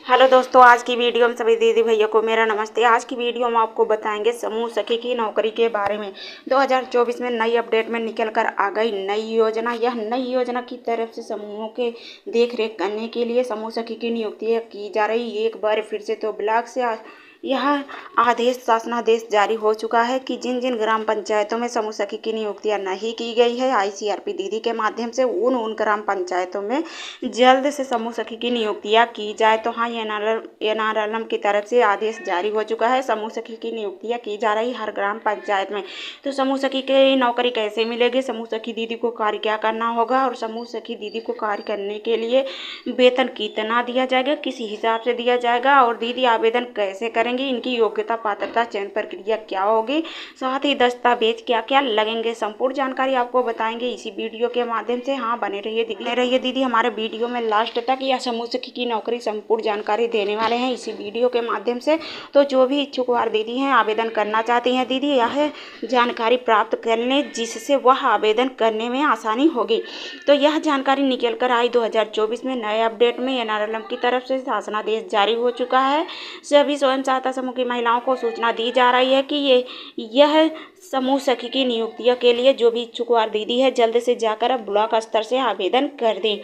Hello दोस्तों, आज की वीडियो में सभी दीदी भैया को मेरा नमस्ते। आज की वीडियो में आपको बताएंगे समूह सखी की नौकरी के बारे में। 2024 में नई अपडेट में निकल कर आ गई नई योजना। यह नई योजना की तरफ से समूहों के देख रेख करने के लिए समूह सखी की नियुक्ति की जा रही। एक बार फिर से तो ब्लॉक से यह आदेश शासनादेश जारी हो चुका है कि जिन जिन ग्राम पंचायतों में समूह सखी की नियुक्तियां नहीं की गई है, आईसीआरपी दीदी के माध्यम से उन ग्राम पंचायतों में जल्द से समूह सखी की नियुक्तियां की जाए। तो हाँ, एनआरएलएम की तरफ से आदेश जारी हो चुका है। समूह सखी की नियुक्तियां की जा रही हर ग्राम पंचायत में। तो समूह सखी की नौकरी कैसे मिलेगी, समूह सखी दीदी को कार्य क्या करना होगा और समूह सखी दीदी को कार्य करने के लिए वेतन कितना दिया जाएगा, किस हिसाब से दिया जाएगा और दीदी आवेदन कैसे करेंगे, इनकी योग्यता पात्रता चयन प्रक्रिया क्या होगी, साथ ही दस्तावेज क्या क्या लगेंगे, संपूर्ण जानकारी आपको बताएंगे इसी वीडियो के माध्यम से। हाँ, बने रहिए दीदी हमारे वीडियो में लास्ट तक। यह समूह सखी की नौकरी संपूर्ण जानकारी देने वाले हैं इसी वीडियो के माध्यम से। तो जो भी इच्छुक दीदी हैं, आवेदन करना चाहती हैं दीदी, यह जानकारी प्राप्त कर लें जिससे वह आवेदन करने में आसानी होगी। तो यह जानकारी निकल कर आई 2024 में नए अपडेट में एनआरएलएम की तरफ से शासनादेश जारी हो चुका है। सभी स्वयं सहायता समूह की महिलाओं को सूचना दी जा रही है कि यह समूह सखी की नियुक्तियों के लिए जो भी इच्छुक दीदी है जल्द से जाकर अब ब्लॉक स्तर से आवेदन कर दें।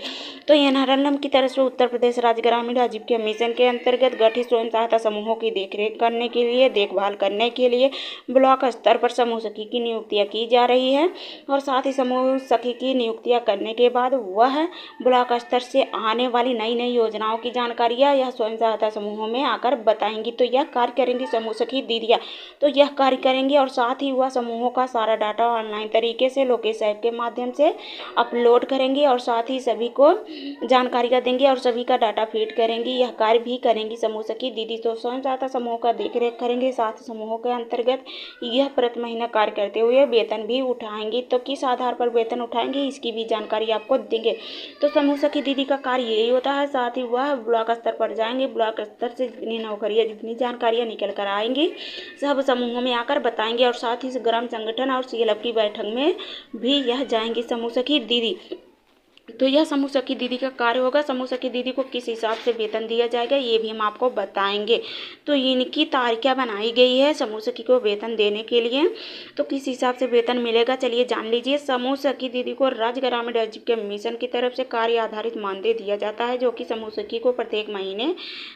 तो एनआरएलएम की तरफ से उत्तर प्रदेश राज्य ग्रामीण आजीविका मिशन के अंतर्गत गठित स्वयं सहायता समूहों की देखरेख करने के लिए, देखभाल करने के लिए ब्लॉक स्तर पर समूह सखी की नियुक्तियां की जा रही है। और साथ ही समूह सखी की नियुक्तियां करने के बाद वह ब्लॉक स्तर से आने वाली नई नई योजनाओं की जानकारियां यह स्वयं सहायता समूहों में आकर बताएंगी। तो यह कार्य करेंगी समूह सखी दीदियाँ, तो यह कार्य करेंगे और साथ ही वह समूहों का सारा डाटा ऑनलाइन तरीके से लोकेश ऐप के माध्यम से अपलोड करेंगी और साथ ही सभी को जानकारियाँ देंगे और सभी का डाटा फीड करेंगी। यह कार्य भी करेंगी समूह सखी दीदी। तो स्वयं सहायता समूह का देखरेख करेंगे, साथ ही समूहों के अंतर्गत यह प्रति महीना कार्य करते हुए वेतन भी उठाएंगी। तो किस आधार पर वेतन उठाएंगे इसकी भी जानकारी आपको देंगे। तो समूह सखी दीदी का कार्य यही होता है। साथ ही वह ब्लॉक स्तर पर जाएंगे, ब्लॉक स्तर से जितनी नौकरियाँ जितनी जानकारियाँ निकल कर आएंगी सब समूहों में आकर बताएंगे और साथ ही ग्राम संगठन और सीएलएफ की बैठक में भी यह जाएंगी समूह सखी दीदी। तो यह समूह सखी दीदी का कार्य होगा। समूह सखी दीदी को किस हिसाब से वेतन दिया जाएगा ये भी हम आपको बताएंगे। तो इनकी तारीखें बनाई गई है समूह सखी को वेतन देने के लिए। तो किस हिसाब से वेतन मिलेगा चलिए जान लीजिए। समूह सखी दीदी को राज्य ग्रामीण आजीविका मिशन की तरफ से कार्य आधारित मानदेय दिया जाता है, जो कि समूह सखी को प्रत्येक महीने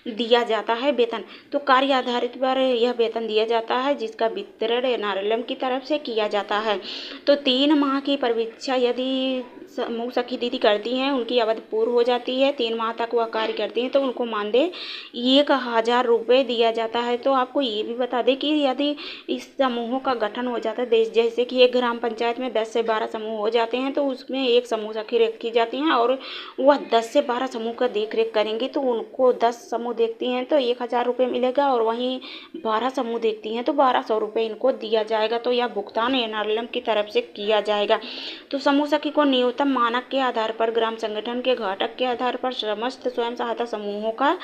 दिया जाता है वेतन। तो कार्य आधारित पर यह वेतन दिया जाता है जिसका वितरण एनआरएलएम की तरफ से किया जाता है। तो 3 माह की परीक्षा यदि समूह सखी दीदी करती हैं, उनकी अवधि पूर्ण हो जाती है, 3 माह तक वह कार्य करती हैं, तो उनको मानदेय 1000 रुपये दिया जाता है। तो आपको ये भी बता दें कि यदि इस समूहों का गठन हो जाता है, जैसे कि एक ग्राम पंचायत में 10 से 12 समूह हो जाते हैं, तो उसमें एक समूह सखी रखी जाती हैं और वह 10 से 12 समूह का देख रेख करेंगी। तो उनको 10 समूह देखती हैं तो 1000 रुपये मिलेगा और वहीं 12 समूह देखती हैं तो 1200 रुपये इनको दिया जाएगा। तो यह भुगतान एनआरएलएम की तरफ से किया जाएगा। तो समूह सखी को न्यूनतम मानक के आधार पर ग्राम संगठन के घटक के आधार पर समस्त स्वयं सहायता समूहों का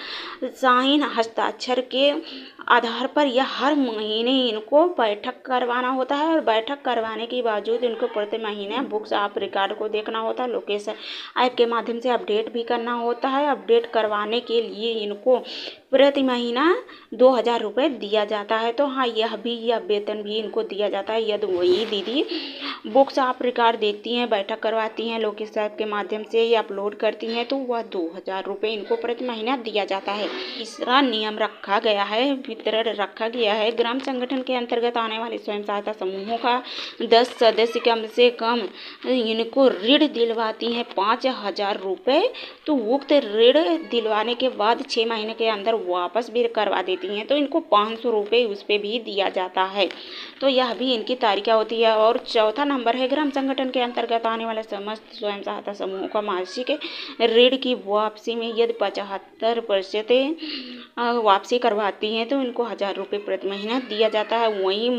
साइन हस्ताक्षर के आधार पर यह हर महीने इनको बैठक करवाना होता है और बैठक करवाने के बावजूद इनको प्रति महीने बुक्स ऑफ रिकॉर्ड को देखना होता है, लोकेशन ऐप के माध्यम से अपडेट भी करना होता है। अपडेट करवाने के लिए इनको प्रति महीना 2000 रुपये दिया जाता है। तो हाँ, यह वेतन भी इनको दिया जाता है यदि वही दीदी बुक्स ऑफ रिकॉर्ड देखती हैं, बैठक करवाती हैं, लोकेश ऐप के माध्यम से ये अपलोड करती हैं, तो वह 2000 रुपये इनको प्रति महीना दिया जाता है। तीसरा नियम रखा गया है, वितरण रखा गया है। ग्राम संगठन के अंतर्गत आने वाले स्वयं सहायता समूहों का 10 सदस्य कम से कम इनको ऋण दिलवाती हैं 5000 रुपये। तो उक्त ऋण दिलवाने के बाद 6 महीने के अंदर वापस भी करवा देती हैं तो इनको 500 रुपये उस पर भी दिया जाता है। तो यह भी इनकी तारीखें होती है। और चौथा नंबर है, ग्राम संगठन के अंतर्गत आने वाले समस्त स्वयं सहायता समूहों का मासिक ऋण की वापसी में यदि 75% वापसी करवाती हैं तो इनको 1000 रुपये प्रति महीना दिया जाता है। वहीं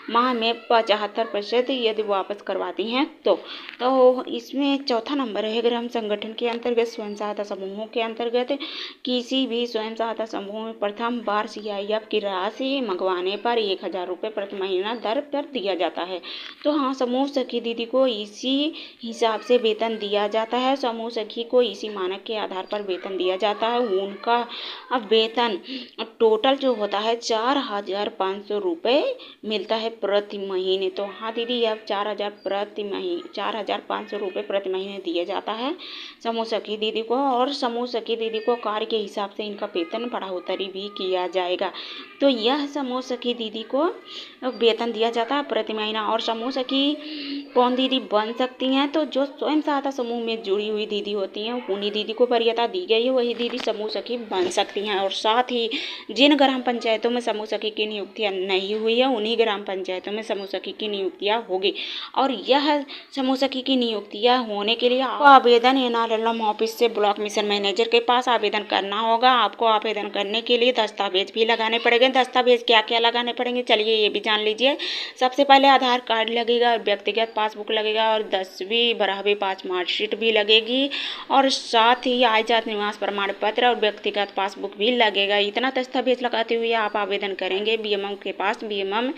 माह में 75% यदि वापस करवाती हैं तो इसमें चौथा नंबर है ग्राम संगठन के अंतर्गत स्वयं सहायता समूहों के अंतर्गत किसी भी स्वयं सहायता समूह में प्रथम बार CIF की राशि मंगवाने पर 1000 रुपये प्रति महीना दर पर दिया जाता है। तो हाँ, समूह सखी दीदी को इसी हिसाब से वेतन दिया जाता है। समूह सखी को इसी मानक के आधार पर वेतन दिया जाता है। उनका अब वेतन टोटल जो होता है 4500 रुपये मिलता है प्रति महीने। तो हाँ दीदी, अब 4500 रुपये प्रति महीने दिया जाता है समूह सखी दीदी को। और समूह सखी दीदी को कार्य के हिसाब से इनका वेतन बढ़ोतरी भी किया जाएगा। तो यह समूह सखी दीदी को वेतन दिया जाता है प्रति महीना। और समूह सखी कौन दीदी बन सकती हैं? तो जो स्वयं सहायता समूह में जुड़ी हुई दीदी होती हैं उन्हीं दीदी को वरीयता दी गई है, वही दीदी समूह सखी बन सकती हैं। और साथ ही जिन ग्राम पंचायतों में समूह सखी की नियुक्तियाँ नहीं हुई है उन्हीं ग्राम पंचायतों में समूह सखी की नियुक्तियाँ होगी। और यह समूह सखी की नियुक्तियाँ होने के लिए आपको आवेदन NRLM ऑफिस से ब्लॉक मिशन मैनेजर के पास आवेदन करना होगा। आपको आवेदन करने के लिए दस्तावेज भी लगाने पड़ेंगे। दस्तावेज क्या क्या लगाने पड़ेंगे चलिए ये भी जान लीजिए। सबसे पहले आधार कार्ड लगेगा, व्यक्तिगत पासबुक लगेगा और 10वीं 12वीं पास मार्कशीट भी लगेगी। और साथ ही आय जात निवास प्रमाण पत्र और व्यक्तिगत पासबुक भी लगेगा। इतना दस्तावेज लगाते हुए आप आवेदन करेंगे BMM के पास। BMM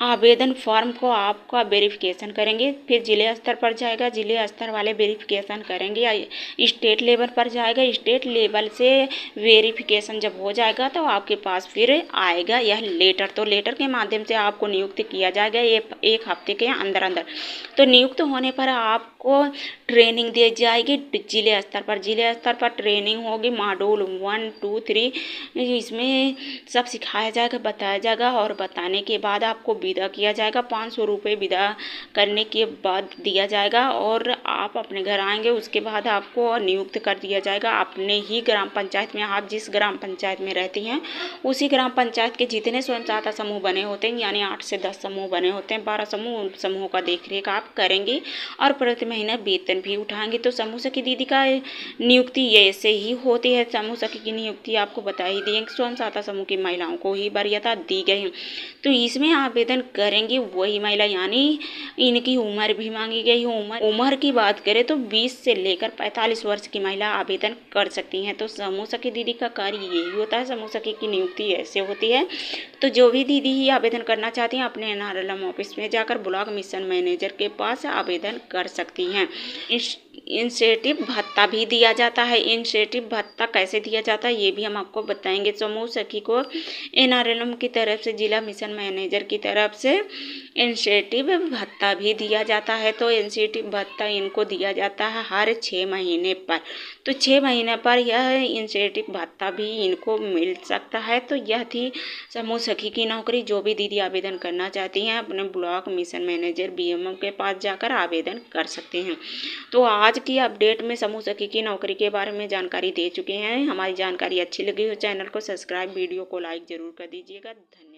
आवेदन फॉर्म को आपका वेरिफिकेशन करेंगे, फिर जिले स्तर पर जाएगा, जिले स्तर वाले वेरिफिकेशन करेंगे, स्टेट लेवल पर जाएगा, स्टेट लेवल से वेरिफिकेशन जब हो जाएगा तो आपके पास फिर आएगा यह लेटर। तो लेटर के माध्यम से आपको नियुक्त किया जाएगा एक हफ्ते के अंदर अंदर। तो नियुक्त होने पर आपको ट्रेनिंग दी जाएगी जिले स्तर पर ट्रेनिंग होगी। मॉड्यूल 1, 2, 3 इसमें सब सिखाया जाएगा, बताया जाएगा। और बताने के बाद आपको विदा किया जाएगा। 500 रुपये विदा करने के बाद दिया जाएगा और आप अपने घर आएंगे। उसके बाद आपको नियुक्त कर दिया जाएगा अपने ही ग्राम पंचायत में। आप जिस ग्राम पंचायत में रहती हैं उसी ग्राम पंचायत के जितने स्वयं सहायता समूह बने होते हैं, यानी 8 से 10 समूह बने होते हैं, 12 समूह, उन समूहों का देखरेख आप करेंगे और प्रति महीना वेतन भी उठाएंगे। तो समूह सखी दीदी का नियुक्ति ऐसे ही होती है। समूह सखी की नियुक्ति आपको बता ही दिए, स्वयं सहायता समूह की महिलाओं को ही वरीयता दी गई है। तो इसमें आवेदन करेंगे वही महिला, यानी इनकी उम्र भी मांगी गई है। उम्र की बात करें तो 20 से लेकर 45 वर्ष की महिला आवेदन कर सकती हैं। तो समूह सखी दीदी का कार्य यही होता है, समूह सखी की नियुक्ति ऐसे होती है। तो जो भी दीदी ही आवेदन करना चाहती हैं अपने NRLM ऑफिस में जाकर ब्लॉक मिशन मैनेजर के पास आवेदन कर सकती हैं। इंसेटिव भत्ता भी दिया जाता है। इंसेटिव भत्ता कैसे दिया जाता है ये भी हम आपको बताएंगे। समूह सखी को NRLM की तरफ से, जिला मिशन मैनेजर की तरफ से इंसेटिव भत्ता भी दिया जाता है। तो इंसेटिव भत्ता इनको दिया जाता है हर 6 महीने पर। तो 6 महीने पर यह इंसेटिव भत्ता भी इनको मिल सकता है। तो यह थी समूह सखी की नौकरी। जो भी दीदी आवेदन करना चाहती हैं अपने ब्लॉक मिशन मैनेजर BMM के पास जाकर आवेदन कर सकते हैं। तो आज की अपडेट में समूह सखी की नौकरी के बारे में जानकारी दे चुके हैं। हमारी जानकारी अच्छी लगी हो चैनल को सब्सक्राइब, वीडियो को लाइक जरूर कर दीजिएगा। धन्यवाद।